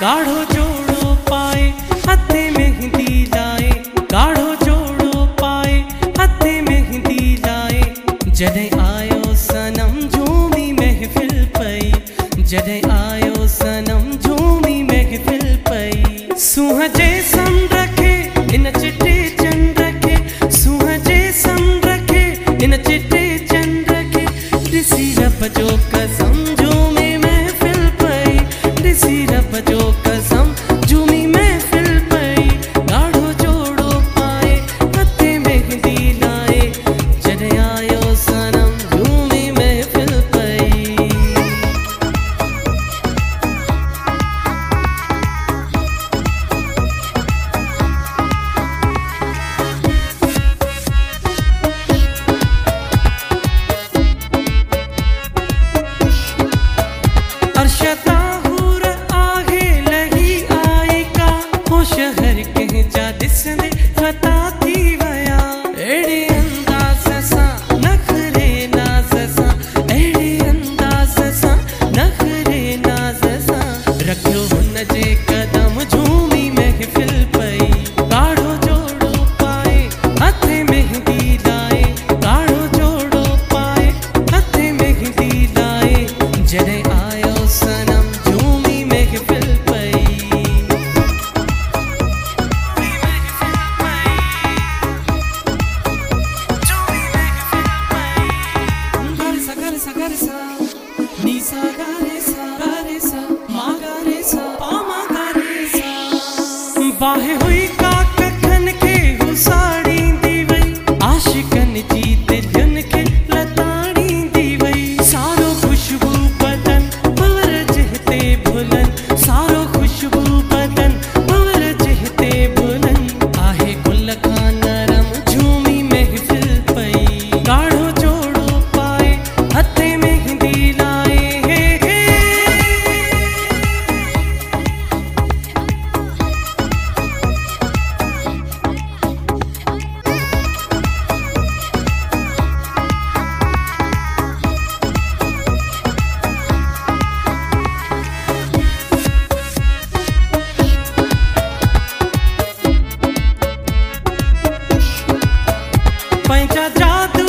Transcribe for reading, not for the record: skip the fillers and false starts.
गाढ़ो जोड़ो पाए हथे मेहंदी लाए, गाढ़ो जोड़ो पाए हथे मेहंदी लाए। जॾहिं आयो सनम झूमी महफ़िल पई, जॾहिं आयो सनम झूमी महफ़िल पई। सूंह जे सम रखे इन चिटे चंड खे, सूंह जे सम रखे इन चिटे चंड खे। ॾिसी रब जो कसम झूमी महफ़िल पई, ॾिसी रब जो कसम झूमी महफ़िल पई। गाढ़ो जोड़ो पाए हथे मेहंदी लाए, जॾहिं आयो सनम झूमी महफ़िल पई। अर्शता हूर आहे लही आई का, हो शहर कंहिं जा ॾिसंदे ख़ता थी विया। अहिड़े अंदाज़ सां नख़रे नाज़ सां, अहिड़े अंदाज़ सां नख़रे नाज़ सां। रखियो हुन जे कदम झूमी महफ़िल पई। गाढ़ो जोड़ो पाए हथे मेहंदी लाए, गाढ़ो जोड़ो पाए हथे मेहंदी लाए। जॾहिं आयो सनम झूमी महफ़िल पई। गर सा गर सा नी सा गा रे सा मा गा रे सा पा मा गा रे सा। बाहि हुई का कखन खे हुसाड़ींदी वई, आशिकन जी दिलयुनि खे लताड़ींदी वई। सारो खुशबू बदन भंवर जहिते भुलन, सारो खुशबू बदन भंवर जहिते भुलन। आहे गुल खां नरम झूमी महफ़िल पई। गाढ़ो जोड़ो पाए हथे मेहंदी लाए, हे हे। पंहिंजा जादू